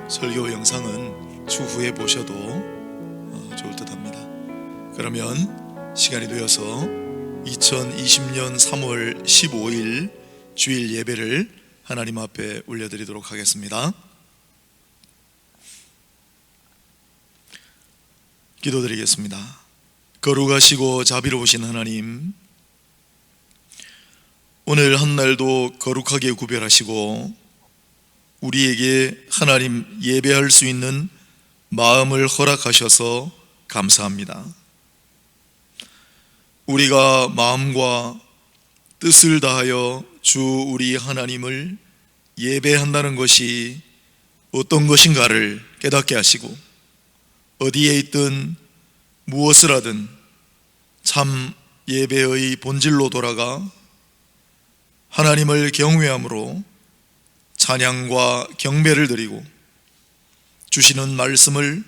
설교 영상은 추후에 보셔도 좋을 듯 합니다. 그러면 시간이 되어서 2020년 3월 15일 주일 예배를 하나님 앞에 올려드리도록 하겠습니다. 기도드리겠습니다. 거룩하시고 자비로우신 하나님, 오늘 한날도 거룩하게 구별하시고 우리에게 하나님 예배할 수 있는 마음을 허락하셔서 감사합니다. 우리가 마음과 뜻을 다하여 주 우리 하나님을 예배한다는 것이 어떤 것인가를 깨닫게 하시고, 어디에 있든 무엇을 하든 참 예배의 본질로 돌아가 하나님을 경외함으로 찬양과 경배를 드리고 주시는 말씀을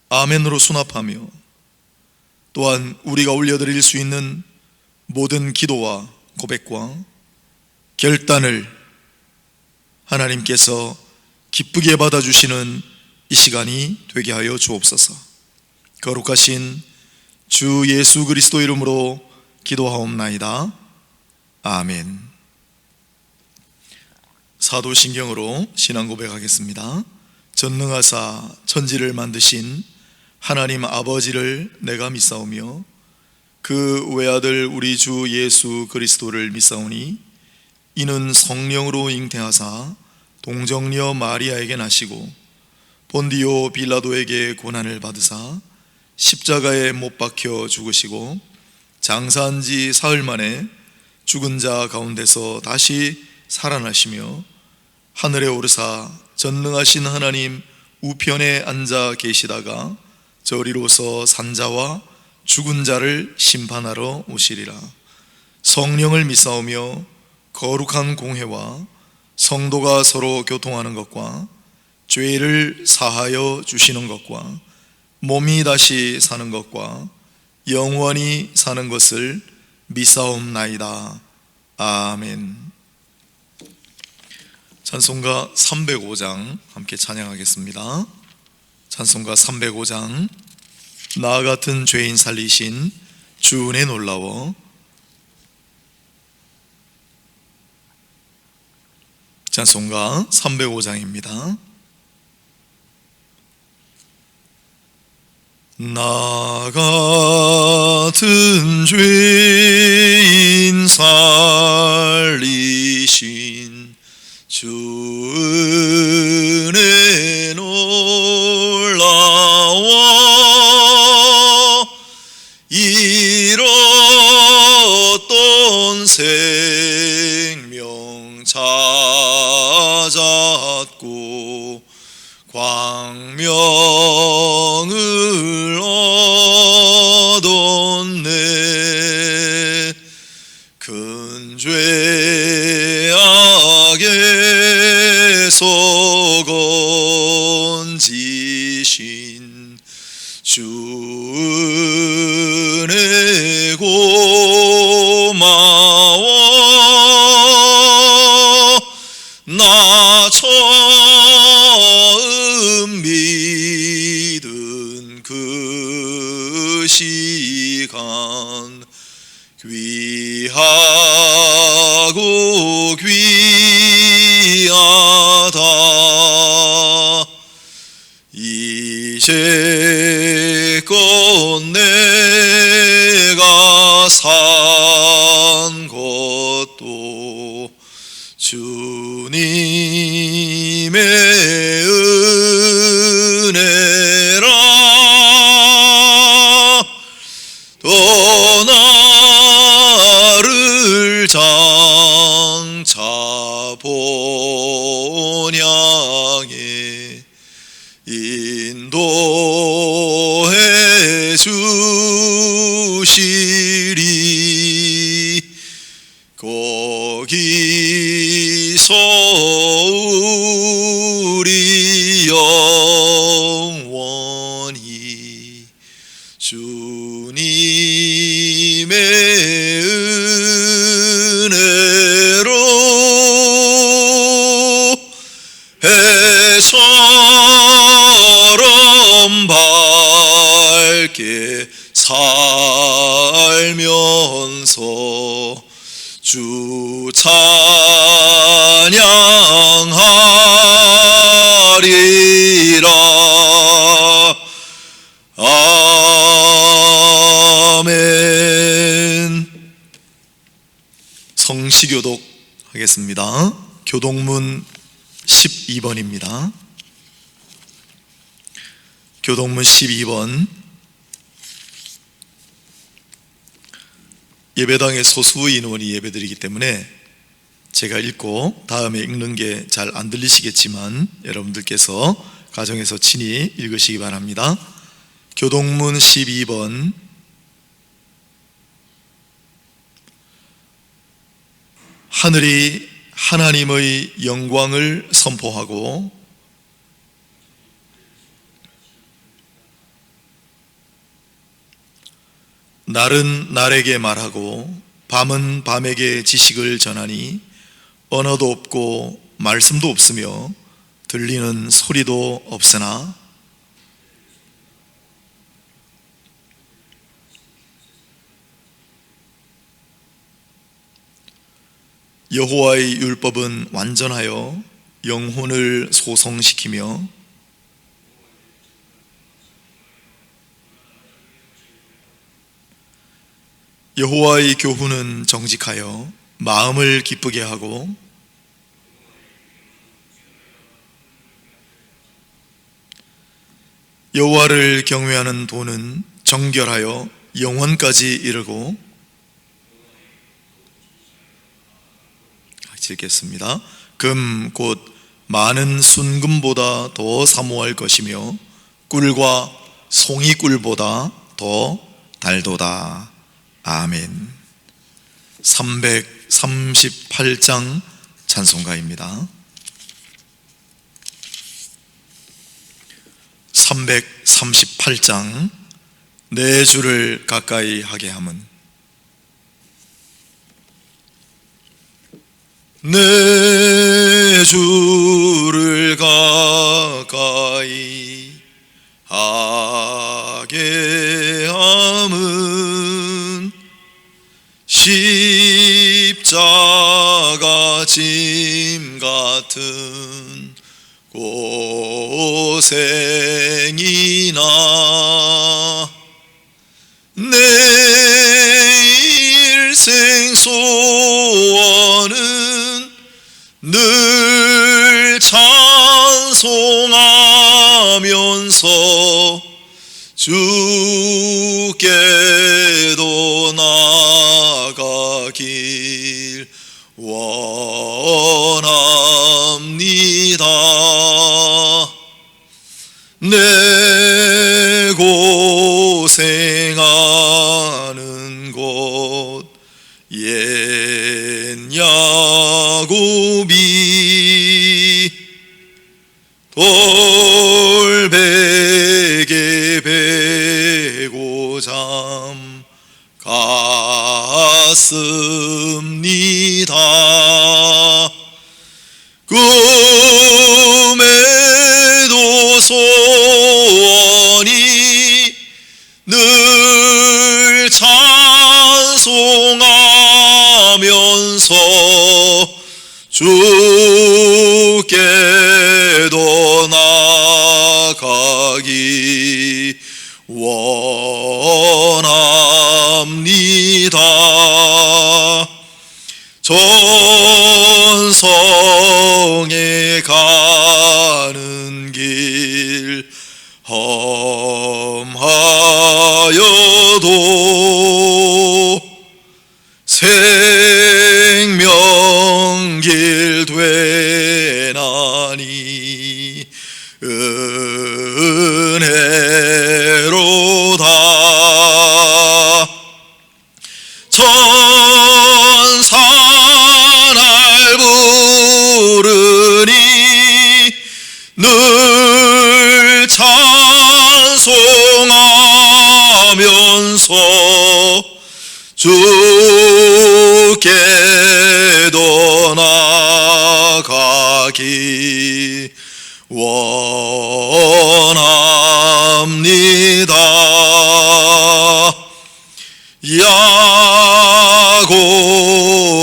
아멘으로 수납하며, 또한 우리가 올려드릴 수 있는 모든 기도와 고백과 결단을 하나님께서 기쁘게 받아주시는 이 시간이 되게 하여 주옵소서. 거룩하신 주 예수 그리스도 이름으로 기도하옵나이다. 아멘. 사도신경으로 신앙 고백하겠습니다. 전능하사 천지를 만드신 하나님 아버지를 내가 믿사오며 그 외아들 우리 주 예수 그리스도를 믿사오니 이는 성령으로 잉태하사 동정녀 마리아에게 나시고 본디오 빌라도에게 고난을 받으사 십자가에 못 박혀 죽으시고 장사한 지 사흘 만에 죽은 자 가운데서 다시 살아나시며 하늘에 오르사 전능하신 하나님 우편에 앉아 계시다가 저리로서 산자와 죽은 자를 심판하러 오시리라. 성령을 믿사오며 거룩한 공회와 성도가 서로 교통하는 것과 죄를 사하여 주시는 것과 몸이 다시 사는 것과 영원히 사는 것을 믿사옵나이다. 아멘. 찬송가 305장 함께 찬양하겠습니다. 찬송가 305장, 나 같은 죄인 살리신 주 은혜 놀라워. 찬송가 305장입니다. 나 같은 죄인 살리신 주 은혜 놀라워. 잃었던 생명 찾았고 광명을 얻었네. 큰 죄악에서 건지신 주 은혜 고마워. 나 처음 믿은 그 시간 귀하고 귀하다. 이제껏 내가 산 것도 주님의 은혜라. 또 나를 장차 본향에 인도해 주시리. 거기서 우리 영원히 주님의 은혜로 해서 밝게 살면서 주 찬양하리라. 아멘. 성시교독 하겠습니다. 교독문 12번입니다. 교독문 12번. 예배당에 소수 인원이 예배드리기 때문에 제가 읽고 다음에 읽는 게 잘 안 들리시겠지만 여러분들께서 가정에서 친히 읽으시기 바랍니다. 교독문 12번. 하늘이 하나님의 영광을 선포하고 날은 날에게 말하고 밤은 밤에게 지식을 전하니 언어도 없고 말씀도 없으며 들리는 소리도 없으나 여호와의 율법은 완전하여 영혼을 소성시키며 여호와의 교훈은 정직하여 마음을 기쁘게 하고 여호와를 경외하는 도는 정결하여 영원까지 이르고, 같이 읽겠습니다. 금 곧 많은 순금보다 더 사모할 것이며 꿀과 송이꿀보다 더 달도다. 아멘. 338장 찬송가입니다. 338장 내 주를 가까이 하게 함은. 내 주를 가까이 하게 함은 십자가 짐 같은 고생이나 내 일생 소원은 늘 찬송하면서 주께도 나가길 원합니다. 내 고생하는 곳 옛 야곱이 돌베개 베고 잠 갔습니다. 꿈에도 소원이 늘 찬송하면서 주께도 나가기 원합니다. 전성에 가는 길 험하여도 생명길 되나니 은혜로다. 천사 날 부르니 늘 찬송하면서 주께도 나가기 원합니다. 원합니다.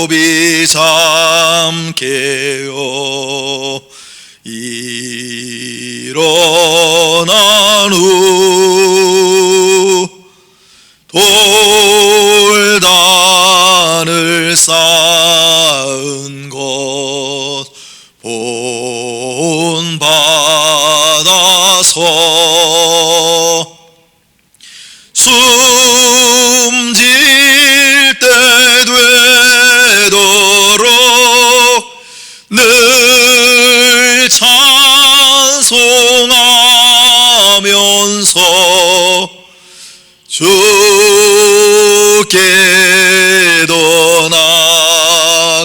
야곱이 잠깨어 일어난 후 돌단을 쌓은 곳 본받아서 숨질 때 되도록 늘 찬송하면서 주께도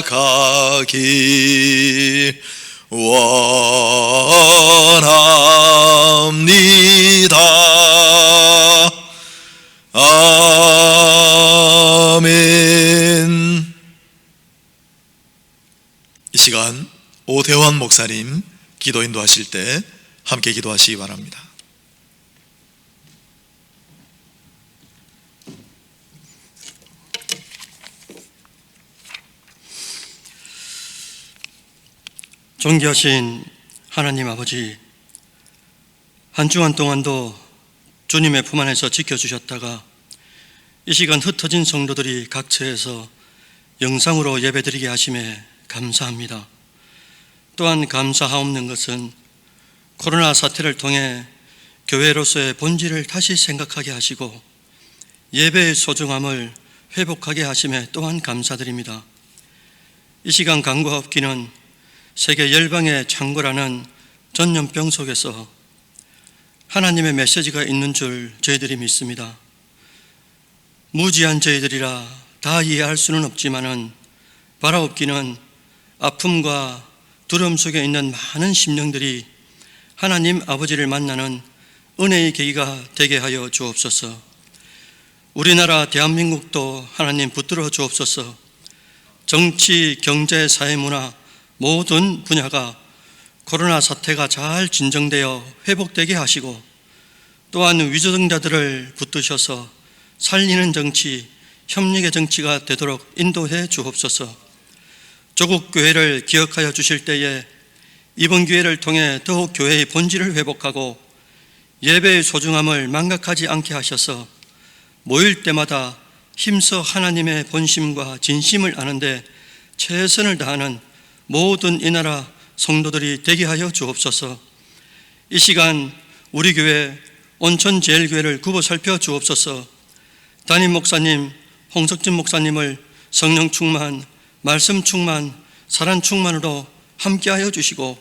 나가길 원합니다. 아멘. 이 시간 오대환 목사님 기도 인도하실 때 함께 기도하시기 바랍니다. 존귀하신 하나님 아버지, 한 주간 동안도 주님의 품 안에서 지켜주셨다가 이 시간 흩어진 성도들이 각처에서 영상으로 예배드리게 하심에 감사합니다. 또한 감사하옵는 것은 코로나 사태를 통해 교회로서의 본질을 다시 생각하게 하시고 예배의 소중함을 회복하게 하심에 또한 감사드립니다. 이 시간 간과 없기는 세계 열방의 창고라는 전염병 속에서 하나님의 메시지가 있는 줄 저희들이 믿습니다. 무지한 저희들이라 다 이해할 수는 없지만은 바라옵기는 아픔과 두려움 속에 있는 많은 심령들이 하나님 아버지를 만나는 은혜의 계기가 되게 하여 주옵소서. 우리나라 대한민국도 하나님 붙들어 주옵소서. 정치, 경제, 사회, 문화 모든 분야가 코로나 사태가 잘 진정되어 회복되게 하시고 또한 위조정자들을 붙드셔서 살리는 정치, 협력의 정치가 되도록 인도해 주옵소서. 조국 교회를 기억하여 주실 때에 이번 기회를 통해 더욱 교회의 본질을 회복하고 예배의 소중함을 망각하지 않게 하셔서 모일 때마다 힘써 하나님의 본심과 진심을 아는데 최선을 다하는 모든 이 나라 성도들이 되게 하여 주옵소서. 이 시간 우리 교회 온천제일교회를 굽어 살펴 주옵소서. 담임 목사님 홍석진 목사님을 성령 충만, 말씀 충만, 사랑 충만으로 함께하여 주시고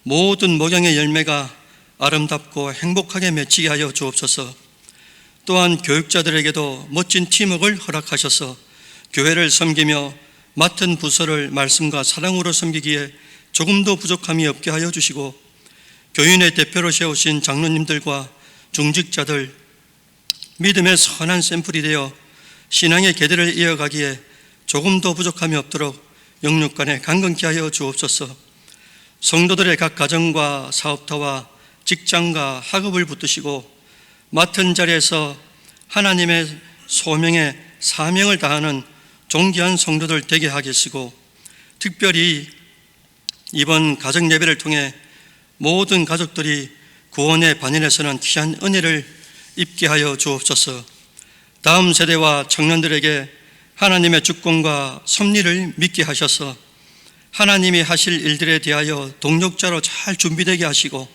모든 목양의 열매가 아름답고 행복하게 맺히게 하여 주옵소서. 또한 교육자들에게도 멋진 팀워크를 허락하셔서 교회를 섬기며 맡은 부서를 말씀과 사랑으로 섬기기에 조금도 부족함이 없게 하여 주시고 교인의 대표로 세우신 장로님들과 중직자들 믿음의 선한 샘플이 되어 신앙의 계대를 이어가기에 조금도 부족함이 없도록 영육간에 강건케 하여 주옵소서. 성도들의 각 가정과 사업터와 직장과 학업을 붙드시고 맡은 자리에서 하나님의 소명의 사명을 다하는 존귀한 성도들 되게 하시고 특별히 이번 가정 예배를 통해 모든 가족들이 구원의 반열에서는 귀한 은혜를 입게 하여 주옵소서. 다음 세대와 청년들에게 하나님의 주권과 섭리를 믿게 하셔서 하나님이 하실 일들에 대하여 동력자로 잘 준비되게 하시고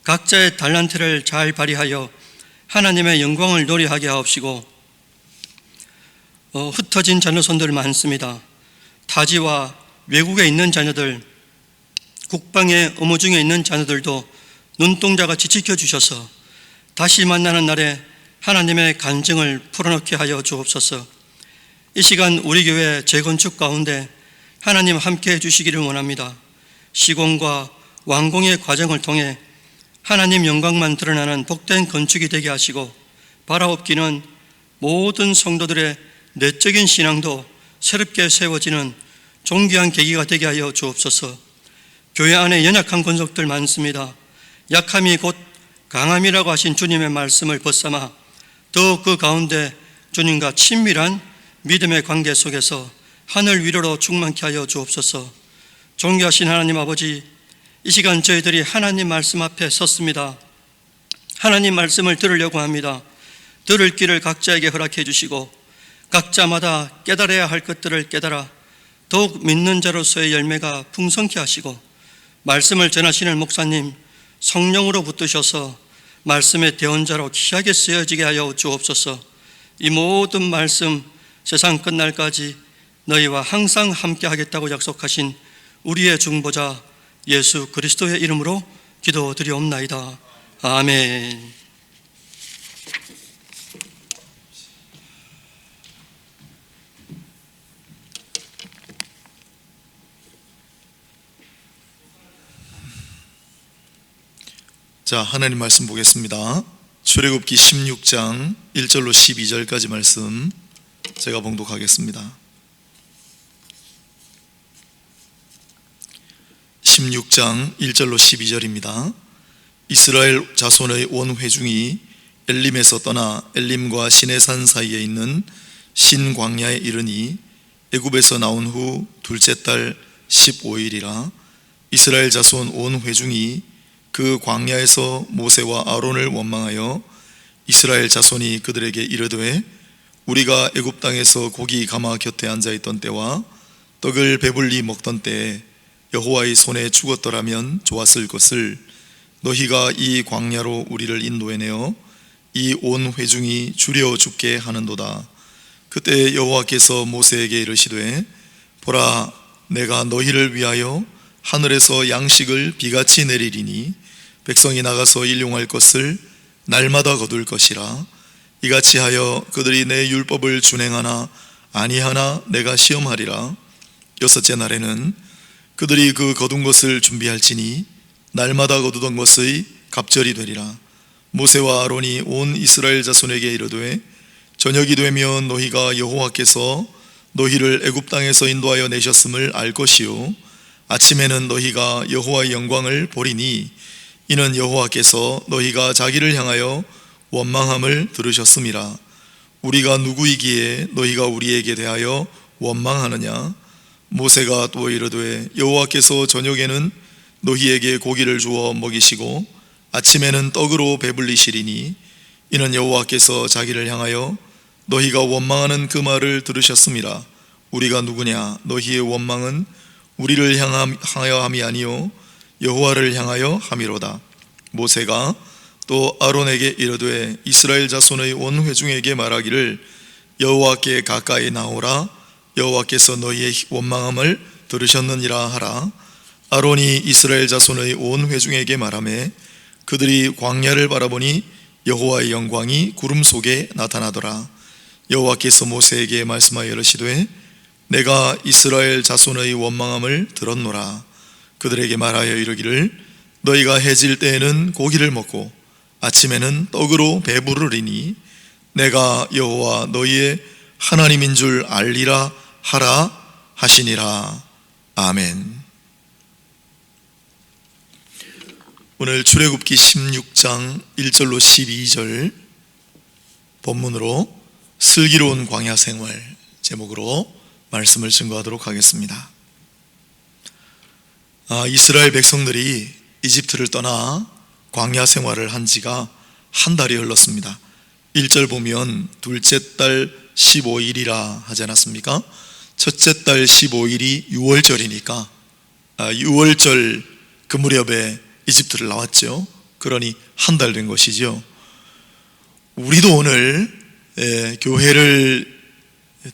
각자의 달란트를 잘 발휘하여 하나님의 영광을 노래하게 하옵시고 흩어진 자녀손들 많습니다. 타지와 외국에 있는 자녀들, 국방의 의무 중에 있는 자녀들도 눈동자같이 지켜주셔서 다시 만나는 날에 하나님의 간증을 풀어넣게 하여 주옵소서. 이 시간 우리 교회 재건축 가운데 하나님 함께 해주시기를 원합니다. 시공과 완공의 과정을 통해 하나님 영광만 드러나는 복된 건축이 되게 하시고 바라옵기는 모든 성도들의 내적인 신앙도 새롭게 세워지는 존귀한 계기가 되게 하여 주옵소서. 교회 안에 연약한 권속들 많습니다. 약함이 곧 강함이라고 하신 주님의 말씀을 벗삼아 더욱 그 가운데 주님과 친밀한 믿음의 관계 속에서 하늘 위로로 충만케 하여 주옵소서. 존귀하신 하나님 아버지, 이 시간 저희들이 하나님 말씀 앞에 섰습니다. 하나님 말씀을 들으려고 합니다. 들을 길을 각자에게 허락해 주시고 각자마다 깨달아야 할 것들을 깨달아 더욱 믿는 자로서의 열매가 풍성케 하시고, 말씀을 전하시는 목사님 성령으로 붙드셔서 말씀의 대언자로 귀하게 쓰여지게 하여 주옵소서. 이 모든 말씀 세상 끝날까지 너희와 항상 함께 하겠다고 약속하신 우리의 중보자 예수 그리스도의 이름으로 기도드리옵나이다. 아멘. 자, 하나님 말씀 보겠습니다. 출애굽기 16장 1절로 12절까지 말씀 제가 봉독하겠습니다. 16장 1절로 12절입니다. 이스라엘 자손의 온 회중이 엘림에서 떠나 엘림과 시내산 사이에 있는 신광야에 이르니 애굽에서 나온 후 둘째 달 15일이라 이스라엘 자손 온 회중이 그 광야에서 모세와 아론을 원망하여 이스라엘 자손이 그들에게 이르되 우리가 애굽 땅에서 고기 가마 곁에 앉아있던 때와 떡을 배불리 먹던 때에 여호와의 손에 죽었더라면 좋았을 것을 너희가 이 광야로 우리를 인도해내어 이 온 회중이 주려 죽게 하는도다. 그때 여호와께서 모세에게 이르시되 보라, 내가 너희를 위하여 하늘에서 양식을 비같이 내리리니 백성이 나가서 일용할 것을 날마다 거둘 것이라. 이같이 하여 그들이 내 율법을 준행하나 아니하나 내가 시험하리라. 여섯째 날에는 그들이 그 거둔 것을 준비할지니 날마다 거두던 것의 갑절이 되리라. 모세와 아론이 온 이스라엘 자손에게 이르되 저녁이 되면 너희가 여호와께서 너희를 애굽 땅에서 인도하여 내셨음을 알 것이요 아침에는 너희가 여호와의 영광을 보리니 이는 여호와께서 너희가 자기를 향하여 원망함을 들으셨음이라. 우리가 누구이기에 너희가 우리에게 대하여 원망하느냐? 모세가 또 이르되 여호와께서 저녁에는 너희에게 고기를 주어 먹이시고 아침에는 떡으로 배불리시리니 이는 여호와께서 자기를 향하여 너희가 원망하는 그 말을 들으셨음이라. 우리가 누구냐? 너희의 원망은 우리를 향하여 함이 아니요 여호와를 향하여 함이로다. 모세가 또 아론에게 이르되 이스라엘 자손의 온 회중에게 말하기를 여호와께 가까이 나오라. 여호와께서 너희의 원망함을 들으셨느니라 하라. 아론이 이스라엘 자손의 온 회중에게 말하매 그들이 광야를 바라보니 여호와의 영광이 구름 속에 나타나더라. 여호와께서 모세에게 말씀하여 이르시되 내가 이스라엘 자손의 원망함을 들었노라. 그들에게 말하여 이르기를 너희가 해질 때에는 고기를 먹고 아침에는 떡으로 배부르리니 내가 여호와 너희의 하나님인 줄 알리라 하라 하시니라. 아멘. 오늘 출애굽기 16장 1절로 12절 본문으로 슬기로운 광야 생활 제목으로 말씀을 증거하도록 하겠습니다. 이스라엘 백성들이 이집트를 떠나 광야 생활을 한 지가 한 달이 흘렀습니다. 1절 보면 둘째 달 15일이라 하지 않았습니까? 첫째 달 15일이 6월절이니까 6월절 그 무렵에 이집트를 나왔죠. 그러니 한 달 된 것이죠. 우리도 오늘 교회를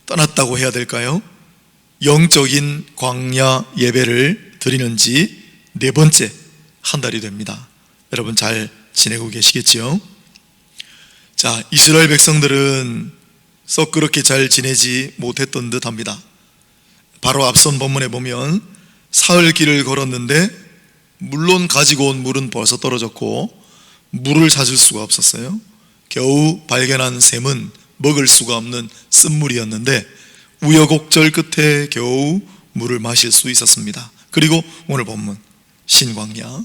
떠났다고 해야 될까요? 영적인 광야 예배를 드리는 지 네 번째 한 달이 됩니다. 여러분 잘 지내고 계시겠지요? 자, 이스라엘 백성들은 썩 그렇게 잘 지내지 못했던 듯 합니다. 바로 앞선 본문에 보면 사흘 길을 걸었는데 물론 가지고 온 물은 벌써 떨어졌고 물을 찾을 수가 없었어요. 겨우 발견한 샘은 먹을 수가 없는 쓴물이었는데 우여곡절 끝에 겨우 물을 마실 수 있었습니다. 그리고 오늘 본문 신광야,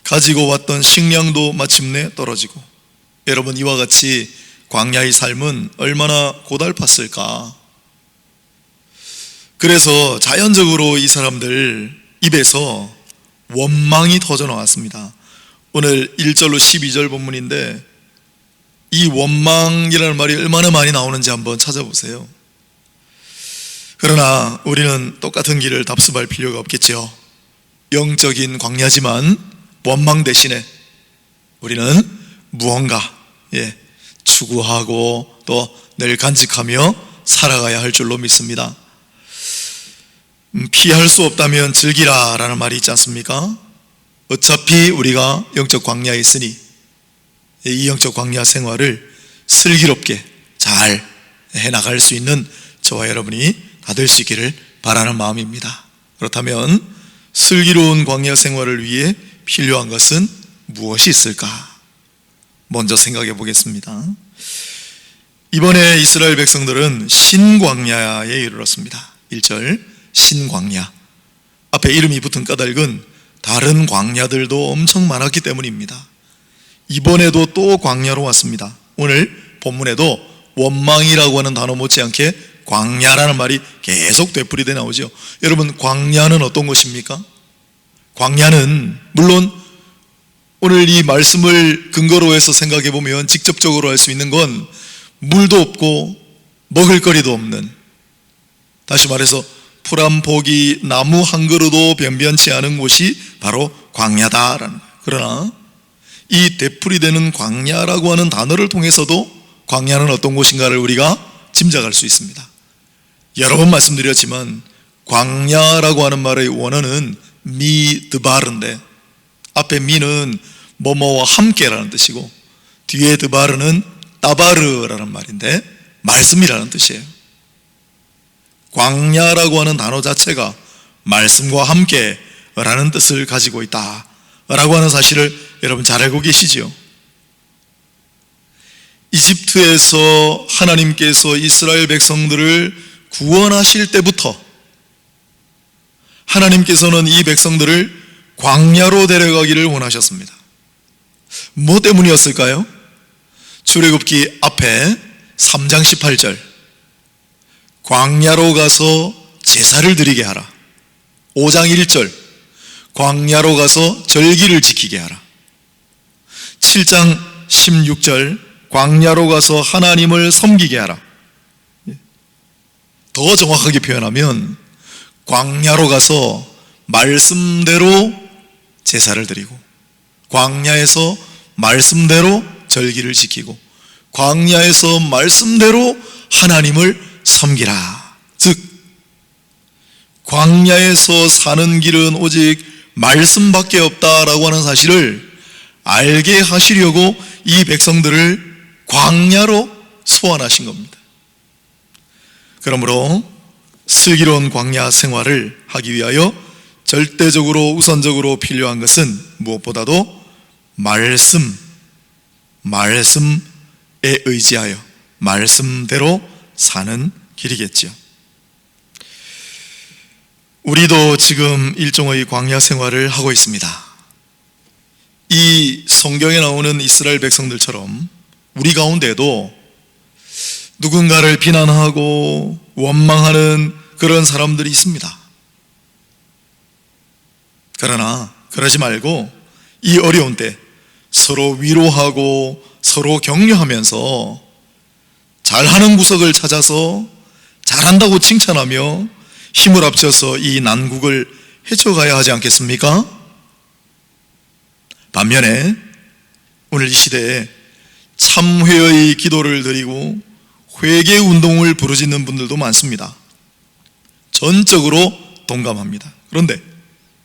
가지고 왔던 식량도 마침내 떨어지고, 여러분 이와 같이 광야의 삶은 얼마나 고달팠을까. 그래서 자연적으로 이 사람들 입에서 원망이 터져 나왔습니다. 오늘 1절로 12절 본문인데 이 원망이라는 말이 얼마나 많이 나오는지 한번 찾아보세요. 그러나 우리는 똑같은 길을 답습할 필요가 없겠죠. 영적인 광야지만 원망 대신에 우리는 무언가 추구하고 또 늘 간직하며 살아가야 할 줄로 믿습니다. 피할 수 없다면 즐기라 라는 말이 있지 않습니까? 어차피 우리가 영적 광야에 있으니 이 영적 광야 생활을 슬기롭게 잘 해나갈 수 있는 저와 여러분이 다 될 수 있기를 바라는 마음입니다. 그렇다면 슬기로운 광야 생활을 위해 필요한 것은 무엇이 있을까? 먼저 생각해 보겠습니다. 이번에 이스라엘 백성들은 신광야에 이르렀습니다. 1절 신광야, 앞에 이름이 붙은 까닭은 다른 광야들도 엄청 많았기 때문입니다. 이번에도 또 광야로 왔습니다. 오늘 본문에도 원망이라고 하는 단어 못지않게 광야라는 말이 계속 되풀이돼 나오죠. 여러분, 광야는 어떤 것입니까? 광야는 물론 오늘 이 말씀을 근거로 해서 생각해 보면 직접적으로 할 수 있는 건 물도 없고 먹을거리도 없는, 다시 말해서 풀 한 포기, 나무 한 그루도 변변치 않은 곳이 바로 광야다라는 거예요. 그러나 이 되풀이되는 광야라고 하는 단어를 통해서도 광야는 어떤 곳인가를 우리가 짐작할 수 있습니다. 여러 번 말씀드렸지만 광야라고 하는 말의 원어는 미드바르인데, 앞에 미는 뭐뭐와 함께라는 뜻이고 뒤에 드바르는 따바르라는 말인데 말씀이라는 뜻이에요. 광야라고 하는 단어 자체가 말씀과 함께라는 뜻을 가지고 있다라고 하는 사실을 여러분 잘 알고 계시지요? 이집트에서 하나님께서 이스라엘 백성들을 구원하실 때부터 하나님께서는 이 백성들을 광야로 데려가기를 원하셨습니다. 뭐 때문이었을까요? 출애굽기 앞에 3장 18절 광야로 가서 제사를 드리게 하라. 5장 1절 광야로 가서 절기를 지키게 하라. 7장 16절 광야로 가서 하나님을 섬기게 하라. 더 정확하게 표현하면 광야로 가서 말씀대로 제사를 드리고, 광야에서 말씀대로 절기를 지키고, 광야에서 말씀대로 하나님을 섬기라. 즉 광야에서 사는 길은 오직 말씀밖에 없다라고 하는 사실을 알게 하시려고 이 백성들을 광야로 소환하신 겁니다. 그러므로 슬기로운 광야 생활을 하기 위하여 절대적으로 우선적으로 필요한 것은 무엇보다도 말씀에 의지하여 말씀대로 사는 길이겠죠. 우리도 지금 일종의 광야 생활을 하고 있습니다. 이 성경에 나오는 이스라엘 백성들처럼 우리 가운데도 누군가를 비난하고 원망하는 그런 사람들이 있습니다. 그러나 그러지 말고 이 어려운 때 서로 위로하고 서로 격려하면서 잘하는 구석을 찾아서 잘한다고 칭찬하며 힘을 합쳐서 이 난국을 헤쳐가야 하지 않겠습니까? 반면에 오늘 이 시대에 참회의 기도를 드리고 회개 운동을 부르짖는 분들도 많습니다. 전적으로 동감합니다. 그런데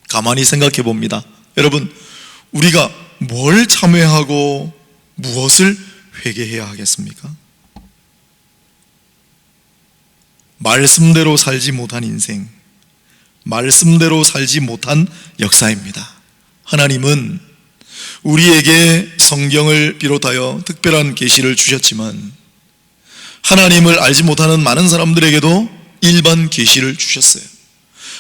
가만히 생각해 봅니다. 여러분, 우리가 뭘 참회하고 무엇을 회개해야 하겠습니까? 말씀대로 살지 못한 인생, 말씀대로 살지 못한 역사입니다. 하나님은 우리에게 성경을 비롯하여 특별한 계시를 주셨지만 하나님을 알지 못하는 많은 사람들에게도 일반 계시를 주셨어요.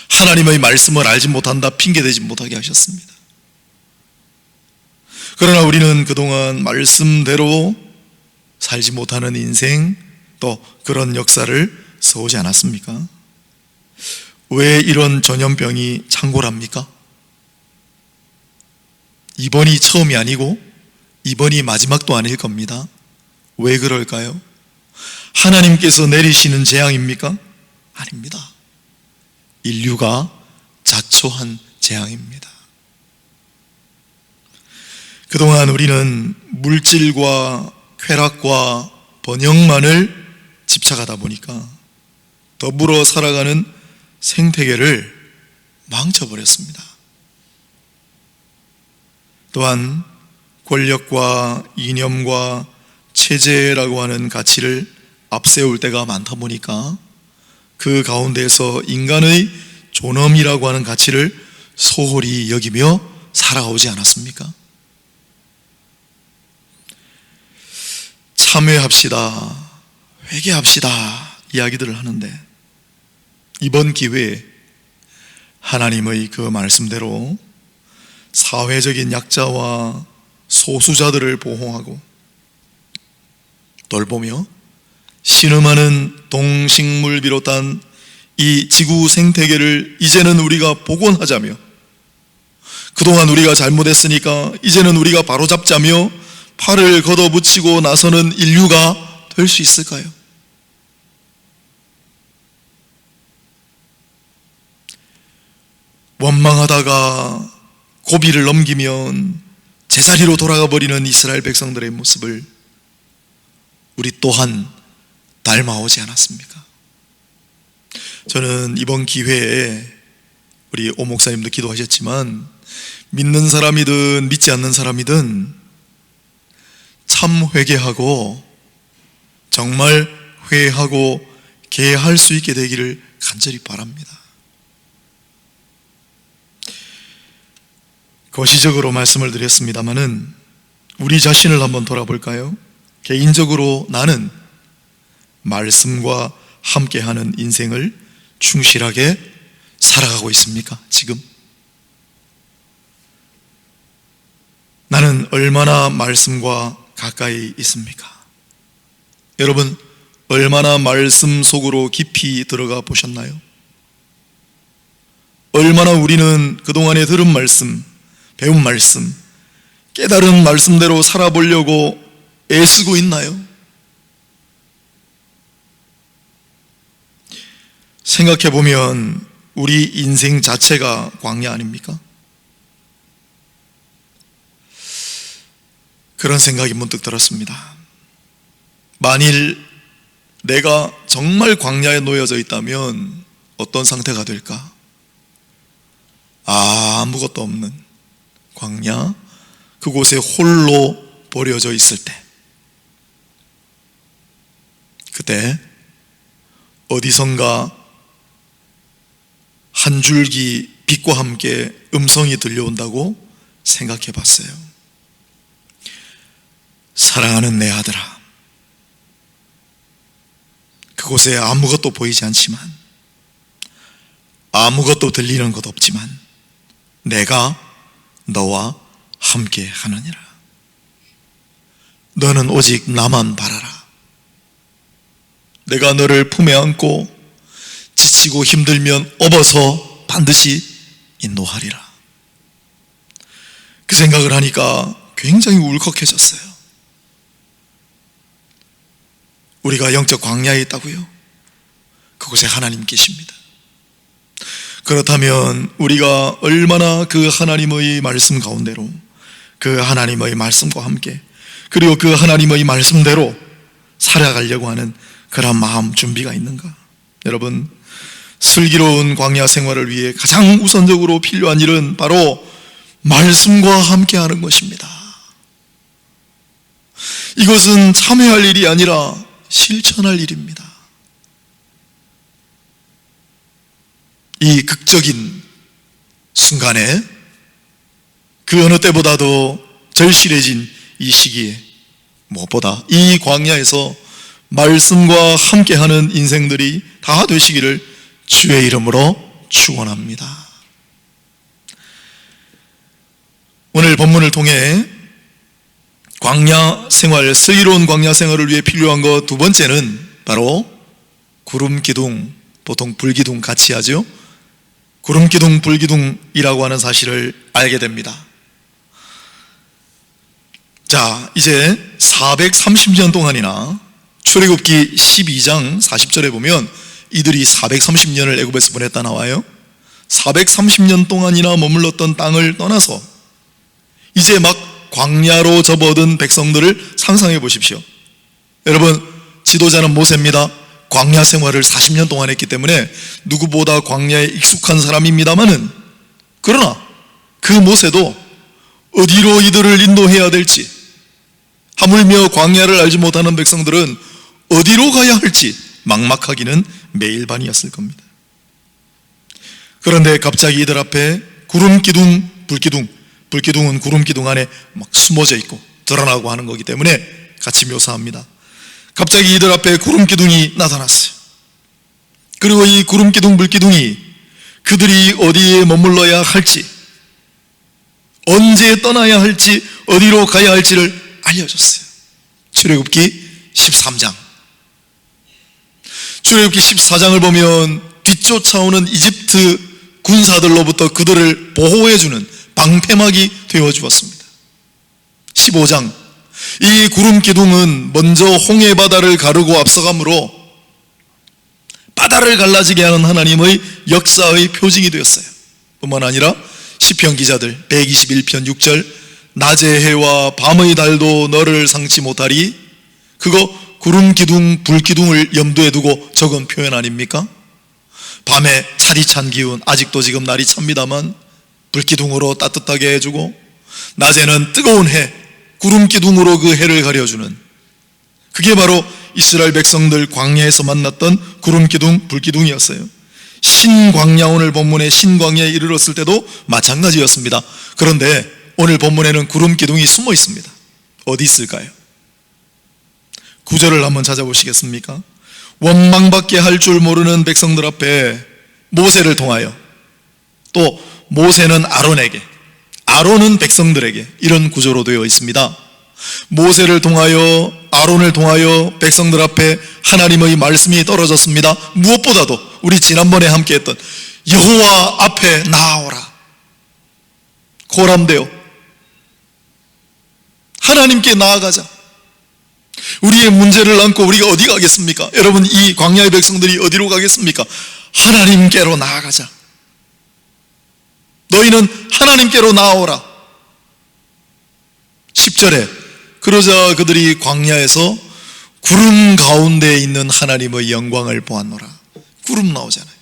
하나님의 말씀을 알지 못한다 핑계대지 못하게 하셨습니다. 그러나 우리는 그동안 말씀대로 살지 못하는 인생, 또 그런 역사를 써오지 않았습니까? 왜 이런 전염병이 창궐합니까? 이번이 처음이 아니고 이번이 마지막도 아닐 겁니다. 왜 그럴까요? 하나님께서 내리시는 재앙입니까? 아닙니다. 인류가 자초한 재앙입니다. 그동안 우리는 물질과 쾌락과 번영만을 집착하다 보니까 더불어 살아가는 생태계를 망쳐버렸습니다. 또한 권력과 이념과 체제라고 하는 가치를 앞세울 때가 많다 보니까 그 가운데서 인간의 존엄이라고 하는 가치를 소홀히 여기며 살아오지 않았습니까? 참회합시다, 회개합시다 이야기들을 하는데 이번 기회에 하나님의 그 말씀대로 사회적인 약자와 소수자들을 보호하고 돌보며 신음하는 동식물 비롯한 이 지구 생태계를 이제는 우리가 복원하자며, 그동안 우리가 잘못했으니까 이제는 우리가 바로잡자며 팔을 걷어붙이고 나서는 인류가 될 수 있을까요? 원망하다가 고비를 넘기면 제자리로 돌아가 버리는 이스라엘 백성들의 모습을 우리 또한 닮아오지 않았습니까? 저는 이번 기회에 우리 오 목사님도 기도하셨지만 믿는 사람이든 믿지 않는 사람이든 참 회개하고 정말 회개하고 개할 수 있게 되기를 간절히 바랍니다. 거시적으로 말씀을 드렸습니다마는 우리 자신을 한번 돌아볼까요? 개인적으로 나는 말씀과 함께하는 인생을 충실하게 살아가고 있습니까? 지금 나는 얼마나 말씀과 가까이 있습니까? 여러분, 얼마나 말씀 속으로 깊이 들어가 보셨나요? 얼마나 우리는 그동안에 들은 말씀, 배운 말씀, 깨달은 말씀대로 살아보려고 애쓰고 있나요? 생각해보면 우리 인생 자체가 광야 아닙니까? 그런 생각이 문득 들었습니다. 만일 내가 정말 광야에 놓여져 있다면 어떤 상태가 될까? 아무것도 없는 광야, 그곳에 홀로 버려져 있을 때, 그때 어디선가 한 줄기 빛과 함께 음성이 들려온다고 생각해 봤어요. 사랑하는 내 아들아, 그곳에 아무것도 보이지 않지만, 아무것도 들리는 것 없지만 내가 너와 함께 하느니라. 너는 오직 나만 바라라. 내가 너를 품에 안고 지치고 힘들면 업어서 반드시 인도하리라. 그 생각을 하니까 굉장히 울컥해졌어요. 우리가 영적 광야에 있다고요? 그곳에 하나님 계십니다. 그렇다면 우리가 얼마나 그 하나님의 말씀 가운데로, 그 하나님의 말씀과 함께, 그리고 그 하나님의 말씀대로 살아가려고 하는 그런 마음 준비가 있는가? 여러분, 슬기로운 광야 생활을 위해 가장 우선적으로 필요한 일은 바로 말씀과 함께하는 것입니다. 이것은 참회할 일이 아니라 실천할 일입니다. 이 극적인 순간에, 그 어느 때보다도 절실해진 이 시기에 무엇보다 이 광야에서 말씀과 함께하는 인생들이 다 되시기를 주의 이름으로 축원합니다. 오늘 본문을 통해 광야 생활, 슬기로운 광야 생활을 위해 필요한 것 두 번째는 바로 구름 기둥, 보통 불기둥 같이 하죠. 구름 기둥, 불기둥이라고 하는 사실을 알게 됩니다. 자, 이제 430년 동안이나 출애굽기 12장 40절에 보면 이들이 430년을 애굽에서 보냈다 나와요. 430년 동안이나 머물렀던 땅을 떠나서 이제 막 광야로 접어든 백성들을 상상해 보십시오. 여러분, 지도자는 모세입니다. 광야 생활을 40년 동안 했기 때문에 누구보다 광야에 익숙한 사람입니다마는, 그러나 그 모세도 어디로 이들을 인도해야 될지, 하물며 광야를 알지 못하는 백성들은 어디로 가야 할지 막막하기는 매일반이었을 겁니다. 그런데 갑자기 이들 앞에 구름 기둥, 불기둥, 불기둥은 구름 기둥 안에 막 숨어져 있고 드러나고 하는 거기 때문에 같이 묘사합니다. 갑자기 이들 앞에 구름 기둥이 나타났어요. 그리고 이 구름 기둥, 불기둥이 그들이 어디에 머물러야 할지, 언제 떠나야 할지, 어디로 가야 할지를 알려줬어요. 출애굽기 13장. 출애굽기 14장을 보면 뒤쫓아오는 이집트 군사들로부터 그들을 보호해주는 방패막이 되어주었습니다. 15장, 이 구름 기둥은 먼저 홍해 바다를 가르고 앞서감으로 바다를 갈라지게 하는 하나님의 역사의 표징이 되었어요. 뿐만 아니라 시편 기자들 121편 6절, 낮의 해와 밤의 달도 너를 상치 못하리, 그거 구름 기둥, 불 기둥을 염두에 두고 적은 표현 아닙니까? 밤에 차디찬 기운, 아직도 지금 날이 찹니다만 불 기둥으로 따뜻하게 해주고, 낮에는 뜨거운 해, 구름 기둥으로 그 해를 가려주는, 그게 바로 이스라엘 백성들 광야에서 만났던 구름 기둥, 불 기둥이었어요. 신광야, 오늘 본문의 신광야에 이르렀을 때도 마찬가지였습니다. 그런데 오늘 본문에는 구름 기둥이 숨어 있습니다. 어디 있을까요? 구절을 한번 찾아보시겠습니까? 원망받게 할 줄 모르는 백성들 앞에 모세를 통하여, 또 모세는 아론에게, 아론은 백성들에게, 이런 구조로 되어 있습니다. 모세를 통하여, 아론을 통하여 백성들 앞에 하나님의 말씀이 떨어졌습니다. 무엇보다도 우리 지난번에 함께 했던 여호와 앞에 나아오라, 고람되어 하나님께 나아가자. 우리의 문제를 안고 우리가 어디 가겠습니까? 여러분, 이 광야의 백성들이 어디로 가겠습니까? 하나님께로 나아가자. 너희는 하나님께로 나아오라. 10절에 그러자 그들이 광야에서 구름 가운데 있는 하나님의 영광을 보았노라. 구름 나오잖아요.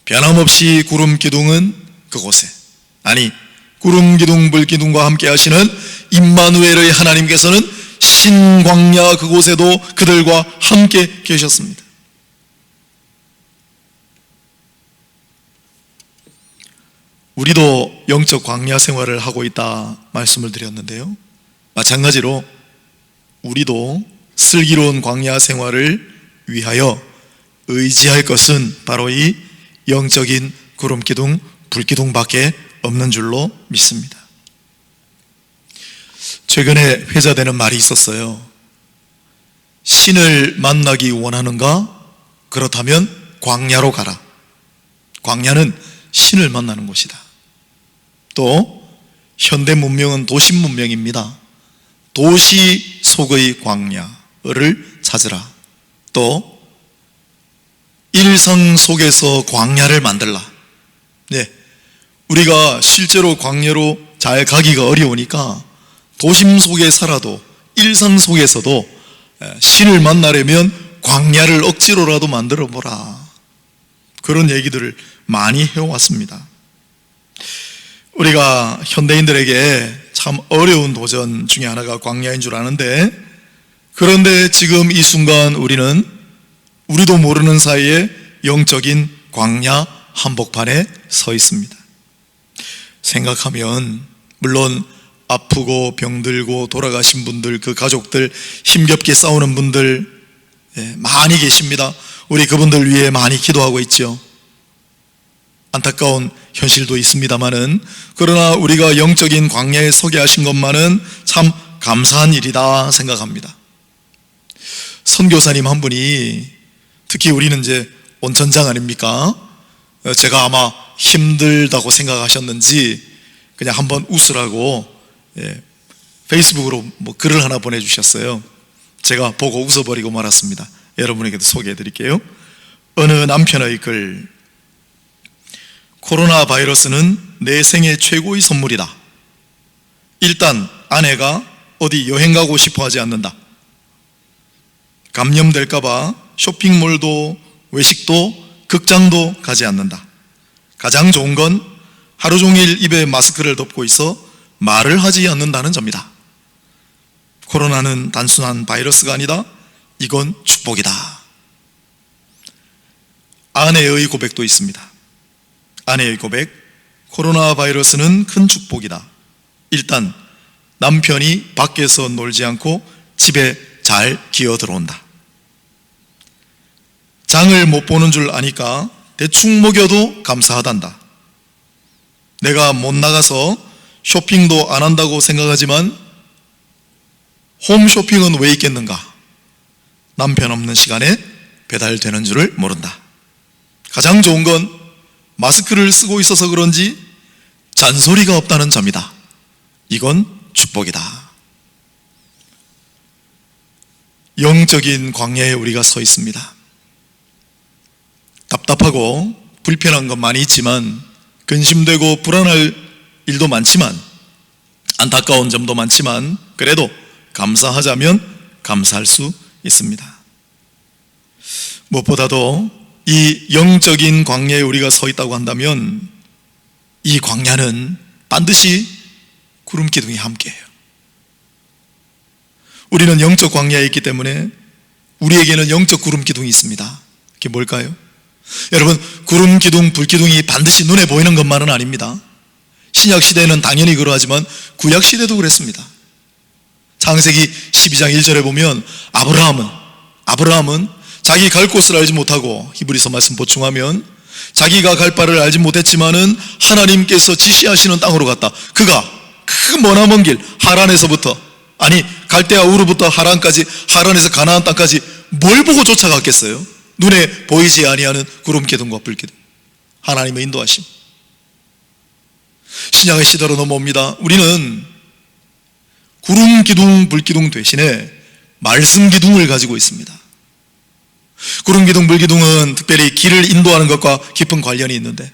변함없이 구름 기둥은 그곳에, 아니 구름 기둥, 불 기둥과 함께 하시는 임마누엘의 하나님께서는 신광야 그곳에도 그들과 함께 계셨습니다. 우리도 영적 광야 생활을 하고 있다 말씀을 드렸는데요, 마찬가지로 우리도 슬기로운 광야 생활을 위하여 의지할 것은 바로 이 영적인 구름 기둥, 불 기둥밖에 없는 줄로 믿습니다. 최근에 회자되는 말이 있었어요. 신을 만나기 원하는가? 그렇다면 광야로 가라. 광야는 신을 만나는 곳이다. 또 현대 문명은 도심 문명입니다. 도시 속의 광야를 찾으라. 또 일상 속에서 광야를 만들라. 네, 우리가 실제로 광야로 잘 가기가 어려우니까 도심 속에 살아도, 일상 속에서도 신을 만나려면 광야를 억지로라도 만들어 보라, 그런 얘기들을 많이 해왔습니다. 우리가 현대인들에게 참 어려운 도전 중에 하나가 광야인 줄 아는데, 그런데 지금 이 순간 우리도 모르는 사이에 영적인 광야 한복판에 서 있습니다. 생각하면 물론 아프고 병들고 돌아가신 분들, 그 가족들, 힘겹게 싸우는 분들 많이 계십니다. 우리 그분들 위해 많이 기도하고 있죠. 안타까운 현실도 있습니다마는, 그러나 우리가 영적인 광야에 서게 하신 것만은 참 감사한 일이다 생각합니다. 선교사님 한 분이, 특히 우리는 이제 온천장 아닙니까? 제가 아마 힘들다고 생각하셨는지 그냥 한번 웃으라고 페이스북으로 글을 하나 보내주셨어요. 제가 보고 웃어버리고 말았습니다. 여러분에게도 소개해 드릴게요. 어느 남편의 글: 코로나 바이러스는 내 생애 최고의 선물이다. 일단 아내가 어디 여행 가고 싶어 하지 않는다. 감염될까봐 쇼핑몰도 외식도 극장도 가지 않는다. 가장 좋은 건 하루 종일 입에 마스크를 덮고 있어 말을 하지 않는다는 점이다. 코로나는 단순한 바이러스가 아니다. 이건 축복이다. 아내의 고백도 있습니다. 아내의 고백: 코로나 바이러스는 큰 축복이다. 일단 남편이 밖에서 놀지 않고 집에 잘 기어 들어온다. 장을 못 보는 줄 아니까 대충 먹여도 감사하단다. 내가 못 나가서 쇼핑도 안 한다고 생각하지만 홈쇼핑은 왜 있겠는가? 남편 없는 시간에 배달되는 줄을 모른다. 가장 좋은 건 마스크를 쓰고 있어서 그런지 잔소리가 없다는 점이다. 이건 축복이다. 영적인 광야에 우리가 서 있습니다. 답답하고 불편한 건 많이 있지만, 근심되고 불안할 일도 많지만, 안타까운 점도 많지만, 그래도 감사하자면 감사할 수 있습니다. 무엇보다도 이 영적인 광야에 우리가 서 있다고 한다면, 이 광야는 반드시 구름 기둥이 함께해요. 우리는 영적 광야에 있기 때문에 우리에게는 영적 구름 기둥이 있습니다. 그게 뭘까요? 여러분, 구름 기둥, 불 기둥이 반드시 눈에 보이는 것만은 아닙니다. 신약 시대는 당연히 그러하지만 구약 시대도 그랬습니다. 창세기 12장 1절에 보면 아브라함은 자기 갈 곳을 알지 못하고, 히브리서 말씀 보충하면 자기가 갈 바를 알지 못했지만은 하나님께서 지시하시는 땅으로 갔다. 그가 그 머나먼 길, 하란에서부터, 아니 갈대아 우르부터 하란까지, 하란에서 가나안 땅까지 뭘 보고 쫓아갔겠어요? 눈에 보이지 아니하는 구름 기둥과 불 기둥, 하나님의 인도하심. 신약의 시대로 넘어옵니다. 우리는 구름 기둥, 불 기둥 대신에 말씀 기둥을 가지고 있습니다. 구름 기둥, 불 기둥은 특별히 길을 인도하는 것과 깊은 관련이 있는데,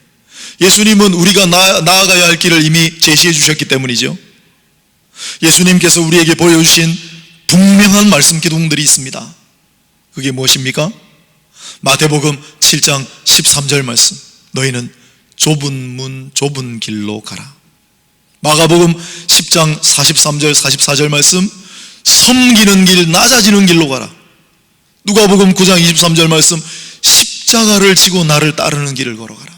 예수님은 우리가 나아가야 할 길을 이미 제시해 주셨기 때문이죠. 예수님께서 우리에게 보여주신 분명한 말씀 기둥들이 있습니다. 그게 무엇입니까? 마태복음 7장 13절 말씀: 너희는 좁은 문 좁은 길로 가라. 마가복음 10장 43절 44절 말씀: 섬기는 길, 낮아지는 길로 가라. 누가복음 9장 23절 말씀: 십자가를 지고 나를 따르는 길을 걸어가라.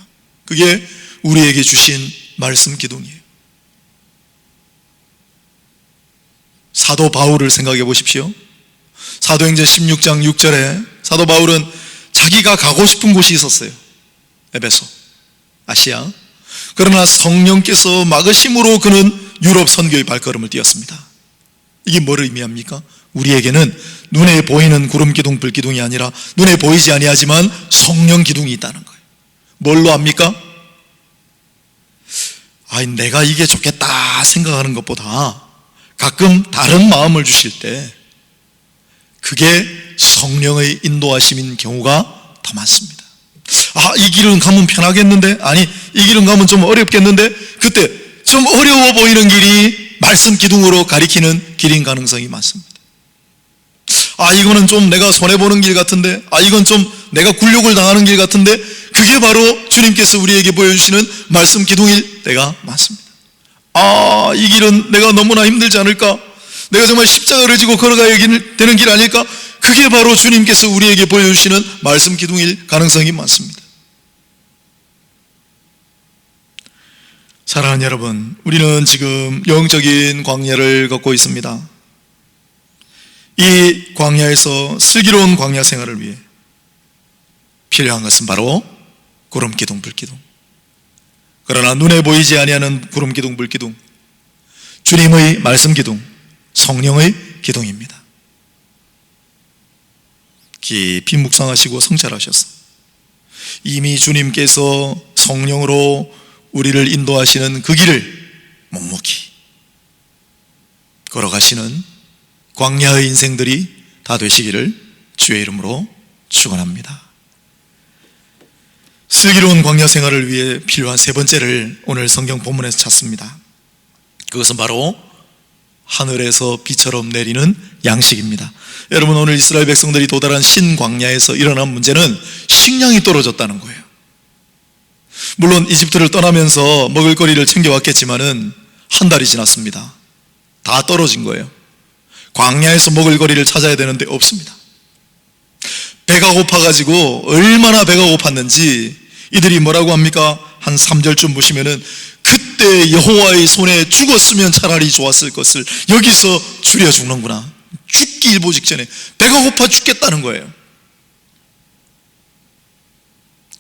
그게 우리에게 주신 말씀 기둥이에요. 사도 바울을 생각해 보십시오. 사도행전 16장 6절에 사도 바울은 자기가 가고 싶은 곳이 있었어요. 에베소, 아시아. 그러나 성령께서 막으심으로 그는 유럽 선교의 발걸음을 띄었습니다. 이게 뭐를 의미합니까? 우리에게는 눈에 보이는 구름 기둥, 불 기둥이 아니라 눈에 보이지 아니하지만 성령 기둥이 있다는 거예요. 뭘로 압니까? 내가 이게 좋겠다 생각하는 것보다 가끔 다른 마음을 주실 때 그게 성령의 인도하심인 경우가 더 많습니다. 이 길은 가면 편하겠는데, 아니 이 길은 가면 좀 어렵겠는데, 그때 좀 어려워 보이는 길이 말씀 기둥으로 가리키는 길인 가능성이 많습니다. 이거는 좀 내가 손해보는 길 같은데, 이건 좀 내가 굴욕을 당하는 길 같은데, 그게 바로 주님께서 우리에게 보여주시는 말씀 기둥일 때가 많습니다. 이 길은 내가 너무나 힘들지 않을까? 내가 정말 십자가를 지고 걸어가야 되는 길 아닐까? 그게 바로 주님께서 우리에게 보여주시는 말씀 기둥일 가능성이 많습니다. 사랑하는 여러분, 우리는 지금 영적인 광야를 걷고 있습니다. 이 광야에서 슬기로운 광야 생활을 위해 필요한 것은 바로 구름 기둥, 불 기둥, 그러나 눈에 보이지 아니하는 구름 기둥, 불 기둥, 주님의 말씀 기둥, 성령의 기둥입니다. 깊이 묵상하시고 성찰하셔서 이미 주님께서 성령으로 우리를 인도하시는 그 길을 묵묵히 걸어가시는 광야의 인생들이 다 되시기를 주의 이름으로 축원합니다. 슬기로운 광야 생활을 위해 필요한 세 번째를 오늘 성경 본문에서 찾습니다. 그것은 바로 하늘에서 비처럼 내리는 양식입니다. 여러분, 오늘 이스라엘 백성들이 도달한 신광야에서 일어난 문제는 식량이 떨어졌다는 거예요. 물론 이집트를 떠나면서 먹을거리를 챙겨왔겠지만은 한 달이 지났습니다. 다 떨어진 거예요. 광야에서 먹을거리를 찾아야 되는데 없습니다. 배가 고파가지고 얼마나 배가 고팠는지 이들이 뭐라고 합니까? 한 3절쯤 보시면은 그때 여호와의 손에 죽었으면 차라리 좋았을 것을 여기서 줄여 죽는구나. 죽기 일보 직전에 배가 고파 죽겠다는 거예요.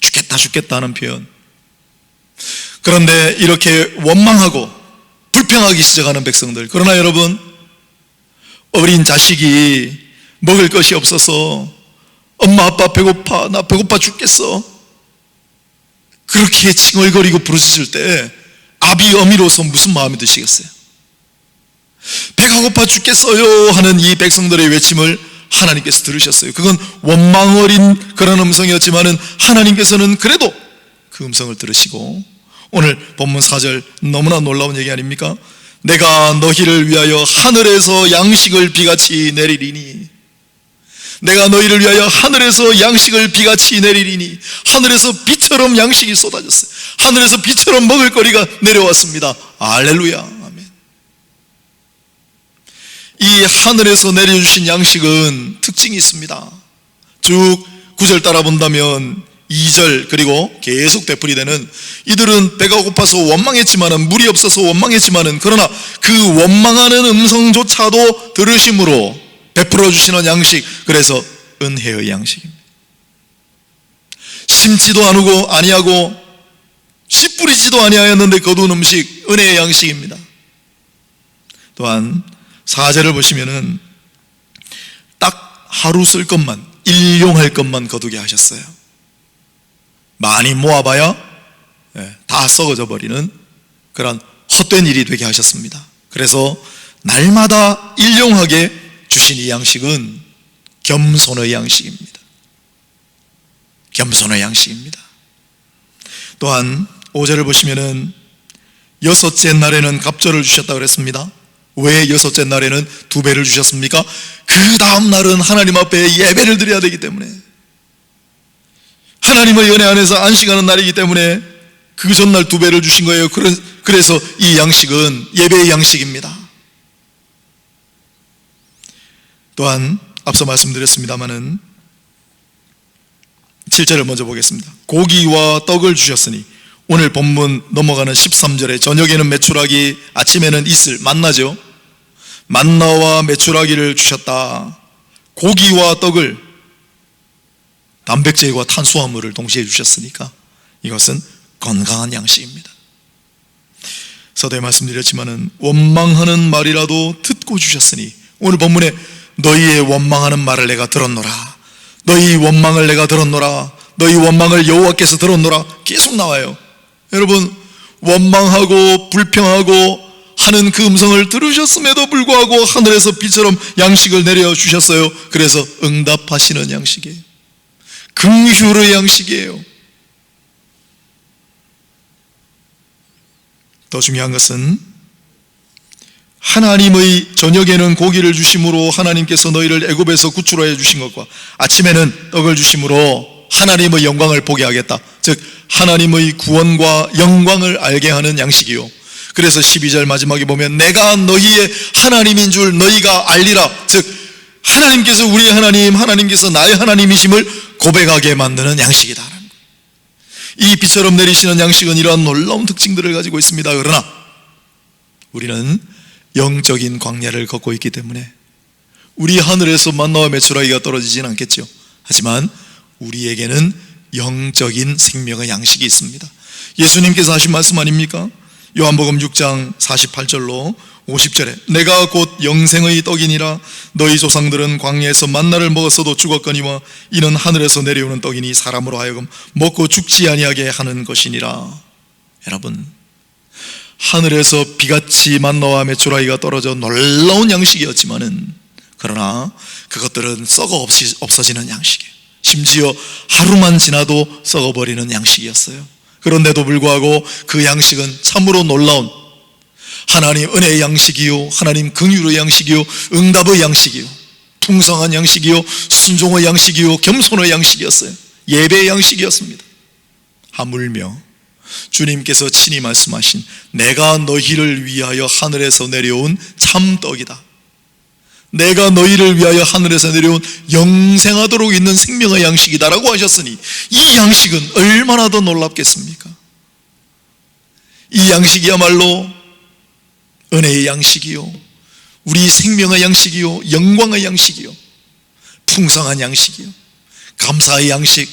죽겠다 하는 표현. 그런데 이렇게 원망하고 불평하기 시작하는 백성들, 그러나 여러분, 어린 자식이 먹을 것이 없어서 엄마 아빠 배고파, 나 배고파 죽겠어, 그렇게 칭얼거리고 부르짖을 때 아비 어미로서 무슨 마음이 드시겠어요? 배가 고파 죽겠어요 하는 이 백성들의 외침을 하나님께서 들으셨어요. 그건 원망 어린 그런 음성이었지만은 하나님께서는 그래도 그 음성을 들으시고 오늘 본문 4절 너무나 놀라운 얘기 아닙니까? 내가 너희를 위하여 하늘에서 양식을 비같이 내리리니, 내가 너희를 위하여 하늘에서 양식을 비같이 내리리니, 하늘에서 비처럼 양식이 쏟아졌어요. 하늘에서 비처럼 먹을거리가 내려왔습니다. 할렐루야, 아멘. 이 하늘에서 내려주신 양식은 특징이 있습니다. 쭉 9절 따라 본다면 2절 그리고 계속 되풀이 되는, 이들은 배가 고파서 원망했지만은, 물이 없어서 원망했지만은, 그러나 그 원망하는 음성조차도 들으심으로 베풀어 주시는 양식, 그래서 은혜의 양식입니다. 심지도 아니하고 씨 뿌리지도 아니하였는데 거둔 음식, 은혜의 양식입니다. 또한 4절을 보시면은 딱 하루 쓸 것만, 일용할 것만 거두게 하셨어요. 많이 모아봐야 다 썩어져 버리는 그런 헛된 일이 되게 하셨습니다. 그래서 날마다 일용하게 주신 이 양식은 겸손의 양식입니다. 겸손의 양식입니다. 또한 5절을 보시면은 여섯째 날에는 갑절을 주셨다고 그랬습니다. 왜 여섯째 날에는 2배를 주셨습니까? 그 다음 날은 하나님 앞에 예배를 드려야 되기 때문에, 하나님의 은혜 안에서 안식하는 날이기 때문에 그 전날 2배를 주신 거예요. 그래서 이 양식은 예배의 양식입니다. 또한 앞서 말씀드렸습니다마는 7절을 먼저 보겠습니다. 고기와 떡을 주셨으니, 오늘 본문 넘어가는 13절에 저녁에는 메추라기, 아침에는 이슬, 만나죠. 만나와 메추라기를 주셨다. 고기와 떡을, 단백질과 탄수화물을 동시에 주셨으니까 이것은 건강한 양식입니다. 서두에 말씀드렸지만은 원망하는 말이라도 듣고 주셨으니, 오늘 본문에 너희의 원망하는 말을 내가 들었노라, 너희 원망을 내가 들었노라, 너희 원망을 여호와께서 들었노라, 계속 나와요. 여러분, 원망하고 불평하고 하는 그 음성을 들으셨음에도 불구하고 하늘에서 비처럼 양식을 내려주셨어요. 그래서 응답하시는 양식이에요. 긍휼의 양식이에요. 더 중요한 것은 하나님의 저녁에는 고기를 주심으로 하나님께서 너희를 애굽에서 구출하여 주신 것과, 아침에는 떡을 주심으로 하나님의 영광을 보게 하겠다. 즉 하나님의 구원과 영광을 알게 하는 양식이요. 그래서 12절 마지막에 보면 내가 너희의 하나님인 줄 너희가 알리라. 즉 하나님께서 우리의 하나님, 하나님께서 나의 하나님이심을 고백하게 만드는 양식이다. 이 비처럼 내리시는 양식은 이러한 놀라운 특징들을 가지고 있습니다. 그러나 우리는 영적인 광야를 걷고 있기 때문에 우리 하늘에서 만나와 메추라기가 떨어지진 않겠죠. 하지만 우리에게는 영적인 생명의 양식이 있습니다. 예수님께서 하신 말씀 아닙니까? 요한복음 6장 48절로 50절에 내가 곧 영생의 떡이니라. 너희 조상들은 광야에서 만나를 먹었어도 죽었거니와 이는 하늘에서 내려오는 떡이니 사람으로 하여금 먹고 죽지 아니하게 하는 것이니라. 여러분, 하늘에서 비같이 만나와 메추라기가 떨어져 놀라운 양식이었지만은, 그러나 그것들은 썩어 없어지는 양식이에요. 심지어 하루만 지나도 썩어버리는 양식이었어요. 그런데도 불구하고 그 양식은 참으로 놀라운 하나님 은혜의 양식이요, 하나님 긍휼의 양식이요, 응답의 양식이요, 풍성한 양식이요, 순종의 양식이요, 겸손의 양식이었어요. 예배의 양식이었습니다. 하물며 주님께서 친히 말씀하신 내가 너희를 위하여 하늘에서 내려온 참떡이다, 내가 너희를 위하여 하늘에서 내려온 영생하도록 있는 생명의 양식이다라고 하셨으니 이 양식은 얼마나 더 놀랍겠습니까? 이 양식이야말로 은혜의 양식이요, 우리 생명의 양식이요, 영광의 양식이요, 풍성한 양식이요, 감사의 양식,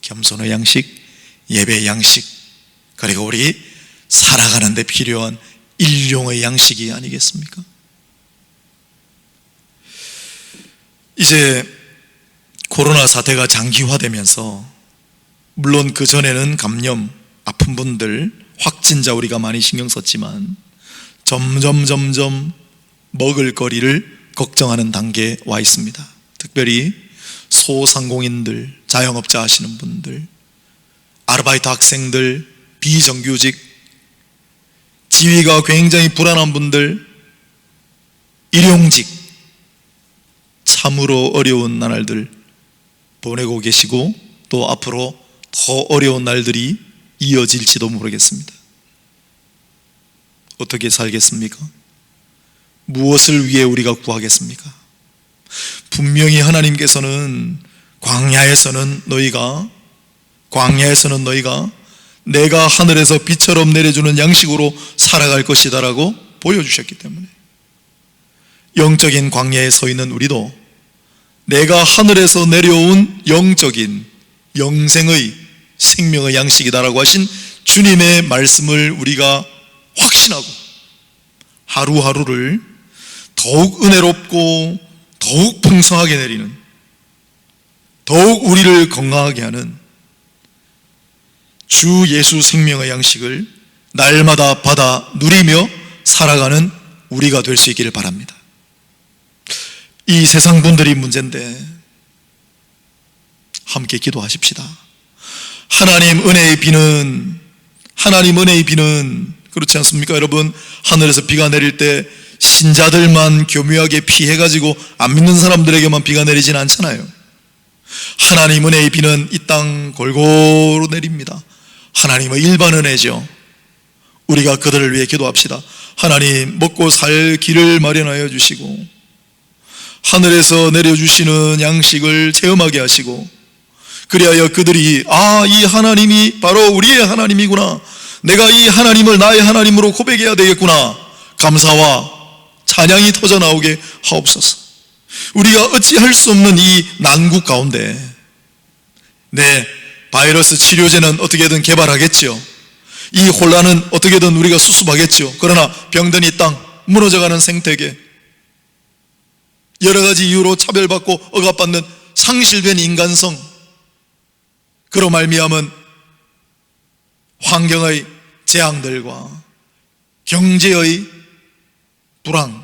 겸손의 양식, 예배의 양식, 그리고 우리 살아가는 데 필요한 일용의 양식이 아니겠습니까? 이제 코로나 사태가 장기화되면서, 물론 그 전에는 감염, 아픈 분들, 확진자 우리가 많이 신경 썼지만 점점 먹을거리를 걱정하는 단계에 와 있습니다. 특별히 소상공인들, 자영업자 하시는 분들, 아르바이트 학생들, 비정규직, 지위가 굉장히 불안한 분들, 일용직, 참으로 어려운 날들 보내고 계시고 또 앞으로 더 어려운 날들이 이어질지도 모르겠습니다. 어떻게 살겠습니까? 무엇을 위해 우리가 구하겠습니까? 분명히 하나님께서는 광야에서는 너희가 내가 하늘에서 비처럼 내려주는 양식으로 살아갈 것이다 라고 보여주셨기 때문에, 영적인 광야에 서 있는 우리도 내가 하늘에서 내려온 영적인 영생의 생명의 양식이다라고 하신 주님의 말씀을 우리가 확신하고 하루하루를 더욱 은혜롭고 더욱 풍성하게 내리는, 더욱 우리를 건강하게 하는 주 예수 생명의 양식을 날마다 받아 누리며 살아가는 우리가 될 수 있기를 바랍니다. 이 세상 분들이 문제인데 함께 기도하십시다. 하나님 은혜의 비는 그렇지 않습니까? 여러분, 하늘에서 비가 내릴 때 신자들만 교묘하게 피해가지고 안 믿는 사람들에게만 비가 내리진 않잖아요. 하나님 은혜의 비는 이 땅 골고루 내립니다. 하나님의 일반 은혜죠. 우리가 그들을 위해 기도합시다. 하나님, 먹고 살 길을 마련하여 주시고 하늘에서 내려주시는 양식을 체험하게 하시고, 그리하여 그들이 이 하나님이 바로 우리의 하나님이구나, 내가 이 하나님을 나의 하나님으로 고백해야 되겠구나, 감사와 찬양이 터져 나오게 하옵소서. 우리가 어찌할 수 없는 이 난국 가운데 바이러스 치료제는 어떻게든 개발하겠죠. 이 혼란은 어떻게든 우리가 수습하겠죠. 그러나 병든 이 땅, 무너져가는 생태계, 여러 가지 이유로 차별받고 억압받는 상실된 인간성, 그로 말미암은 환경의 재앙들과 경제의 불황,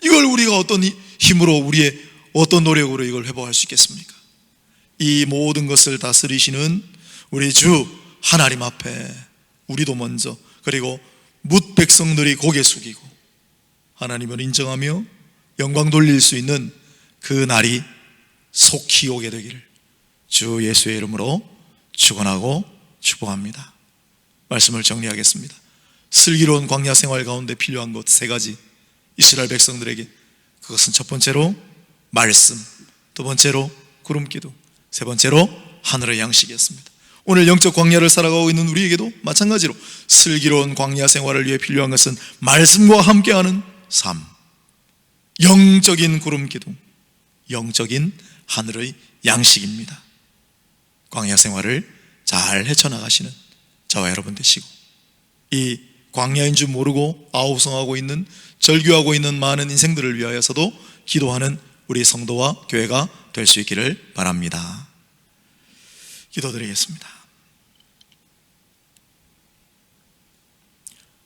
이걸 우리가 어떤 힘으로, 우리의 어떤 노력으로 이걸 회복할 수 있겠습니까? 이 모든 것을 다스리시는 우리 주 하나님 앞에 우리도 먼저, 그리고 뭇 백성들이 고개 숙이고 하나님을 인정하며 영광 돌릴 수 있는 그 날이 속히 오게 되기를 주 예수의 이름으로 축원하고 축복합니다. 말씀을 정리하겠습니다. 슬기로운 광야 생활 가운데 필요한 것 3가지, 이스라엘 백성들에게, 그것은 첫 번째로 말씀, 두 번째로 구름기둥, 세 번째로 하늘의 양식이었습니다. 오늘 영적 광야를 살아가고 있는 우리에게도 마찬가지로 슬기로운 광야 생활을 위해 필요한 것은 말씀과 함께하는 삶, 영적인 구름기둥, 영적인 하늘의 양식입니다. 광야 생활을 잘 헤쳐나가시는 저와 여러분 되시고, 이 광야인 줄 모르고 아우성하고 있는, 절규하고 있는 많은 인생들을 위하여서도 기도하는 우리 성도와 교회가 될 수 있기를 바랍니다. 기도드리겠습니다.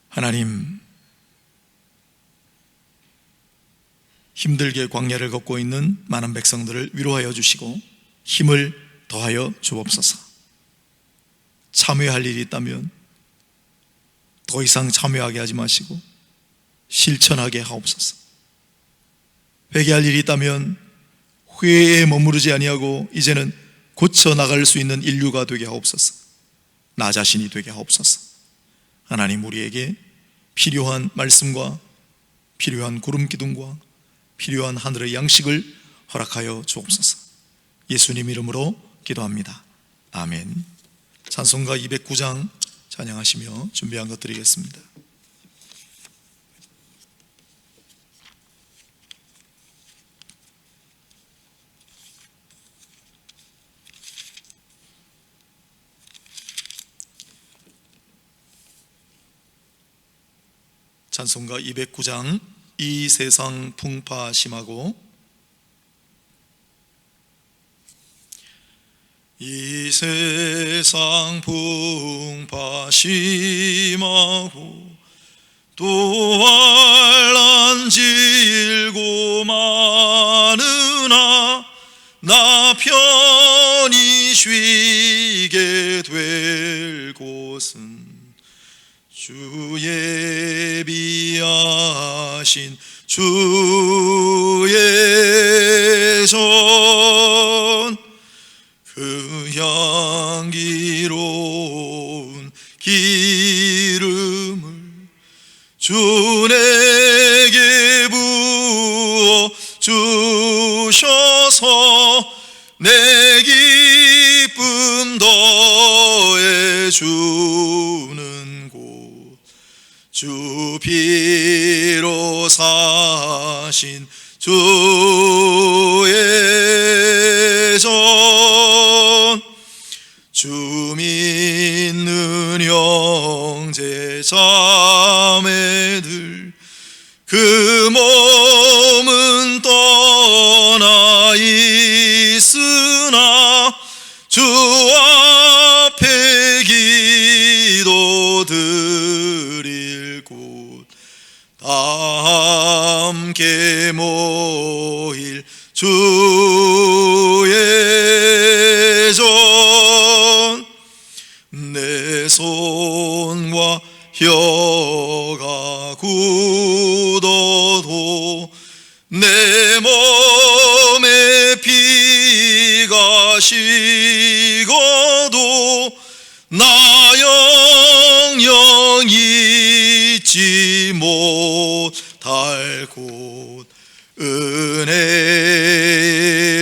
하나님, 힘들게 광야를 걷고 있는 많은 백성들을 위로하여 주시고 힘을 더하여 주옵소서. 참여할 일이 있다면 더 이상 참여하게 하지 마시고 실천하게 하옵소서. 회개할 일이 있다면 회개에 머무르지 아니하고 이제는 고쳐 나갈 수 있는 인류가 되게 하옵소서. 나 자신이 되게 하옵소서. 하나님, 우리에게 필요한 말씀과 필요한 구름 기둥과 필요한 하늘의 양식을 허락하여 주옵소서. 예수님 이름으로 기도합니다. 아멘. 찬송가 209장 찬양하시며 준비한 것 드리겠습니다. 찬송가 209장 이 세상 풍파 심하고, 이 세상 풍파 심하고 또 환난 질고 많으나 나 편히 쉬게 될 곳은 주 예비하신 주의 전, 그 향기로운 기름을 주 내게 부어 주셔서 내 기쁨 더해 주는 곳, 주 피로 사신 주의 전, 주 믿는 형제 자매들 그 몸은 떠나 있으나 주 앞에 기도 드릴 곳, 다 함께 모일 주의 전, 내 손과 혀가 굳어도 내 몸에 피가 식어도 나 영영 잊지 못할 곳, 은혜의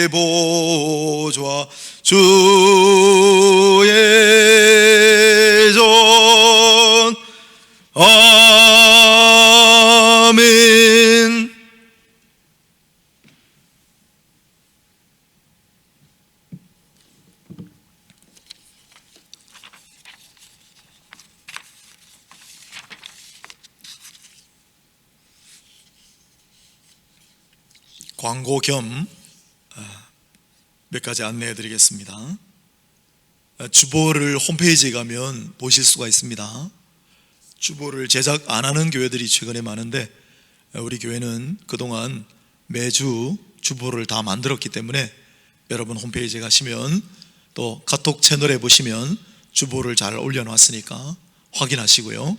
보좌 주의 전. 아멘. 광고 겸 몇 가지 안내해 드리겠습니다. 주보를 홈페이지에 가면 보실 수가 있습니다. 주보를 제작 안 하는 교회들이 최근에 많은데, 우리 교회는 그동안 매주 주보를 다 만들었기 때문에 여러분 홈페이지에 가시면 또 카톡 채널에 보시면 주보를 잘 올려놨으니까 확인하시고요.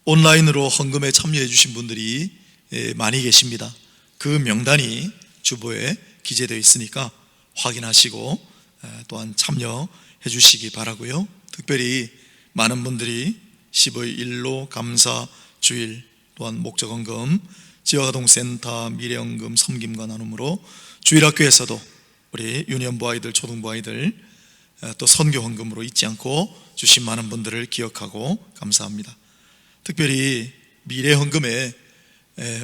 온라인으로 헌금에 참여해 주신 분들이 많이 계십니다. 그 명단이 주보에 기재되어 있으니까 확인하시고 또한 참여해 주시기 바라고요. 특별히 많은 분들이 10의 1로 감사 주일, 또한 목적헌금, 지역아동센터, 미래헌금, 섬김과 나눔으로 주일학교에서도 우리 유년부 아이들, 초등부 아이들, 또 선교헌금으로 잊지 않고 주신 많은 분들을 기억하고 감사합니다. 특별히 미래헌금에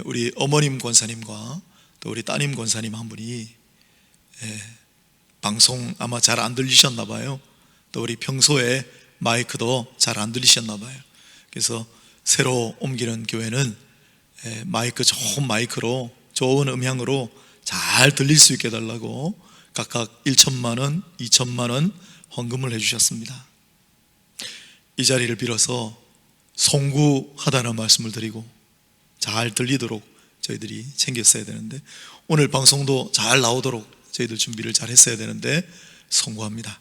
우리 어머님 권사님과 또 우리 따님 권사님 한 분이 방송 아마 잘 안 들리셨나 봐요. 또 우리 평소에 마이크도 잘 안 들리셨나 봐요. 그래서 새로 옮기는 교회는 마이크, 좋은 마이크로, 좋은 음향으로 잘 들릴 수 있게 해달라고 각각 1천만 원, 2천만 원 헌금을 해주셨습니다. 이 자리를 빌어서 송구하다는 말씀을 드리고 잘 들리도록 저희들이 챙겼어야 되는데, 오늘 방송도 잘 나오도록 저희들 준비를 잘 했어야 되는데 송구합니다.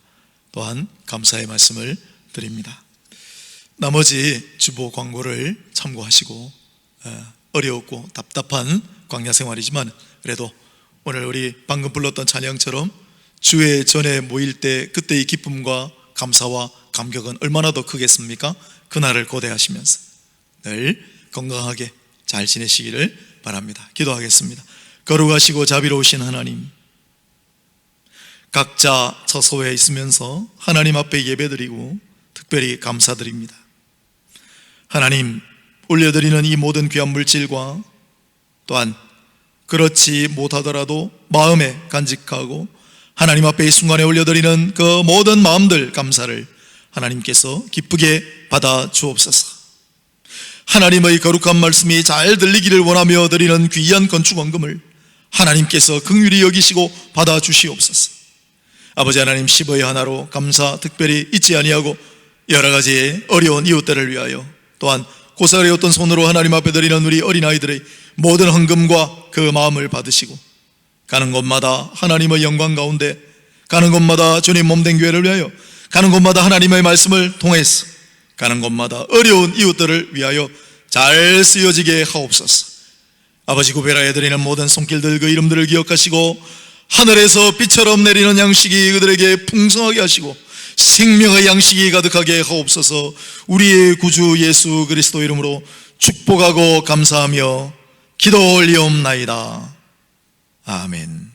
또한 감사의 말씀을 드립니다. 나머지 주보 광고를 참고하시고, 어려웠고 답답한 광야 생활이지만 그래도 오늘 우리 방금 불렀던 찬양처럼 주의 전에 모일 때 그때의 기쁨과 감사와 감격은 얼마나 더 크겠습니까? 그날을 고대하시면서 늘 건강하게 잘 지내시기를 바랍니다. 기도하겠습니다. 거룩하시고 자비로우신 하나님, 각자 처소에 있으면서 하나님 앞에 예배드리고 특별히 감사드립니다. 하나님, 올려드리는 이 모든 귀한 물질과 또한 그렇지 못하더라도 마음에 간직하고 하나님 앞에 이 순간에 올려드리는 그 모든 마음들, 감사를 하나님께서 기쁘게 받아 주옵소서. 하나님의 거룩한 말씀이 잘 들리기를 원하며 드리는 귀한 건축원금을 하나님께서 긍휼히 여기시고 받아 주시옵소서. 아버지 하나님, 10의 하나로 감사 특별히 잊지 아니하고 여러 가지 어려운 이웃들을 위하여, 또한 고사의 어떤 손으로 하나님 앞에 드리는 우리 어린아이들의 모든 헌금과 그 마음을 받으시고, 가는 곳마다 하나님의 영광 가운데, 가는 곳마다 주님 몸된 교회를 위하여, 가는 곳마다 하나님의 말씀을 통해서, 가는 곳마다 어려운 이웃들을 위하여 잘 쓰여지게 하옵소서. 아버지, 구별하여 드리는 모든 손길들, 그 이름들을 기억하시고 하늘에서 비처럼 내리는 양식이 그들에게 풍성하게 하시고 생명의 양식이 가득하게 하옵소서. 우리의 구주 예수 그리스도 이름으로 축복하고 감사하며 기도 올리옵나이다. 아멘.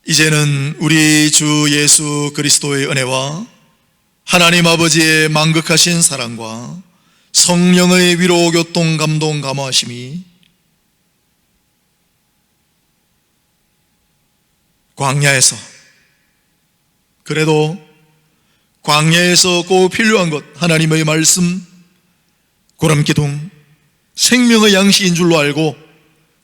이제는 우리 주 예수 그리스도의 은혜와 하나님 아버지의 만극하신 사랑과 성령의 위로 교통 감동 감화하심이 광야에서, 그래도 광야에서 꼭 필요한 것, 하나님의 말씀, 구름기둥, 생명의 양식인 줄로 알고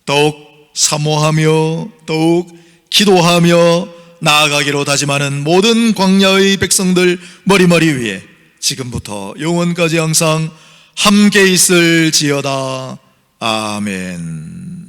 더욱 사모하며 더욱 기도하며 나아가기로 다짐하는 모든 광야의 백성들 머리머리 위에 지금부터 영원까지 항상 함께 있을지어다. 아멘.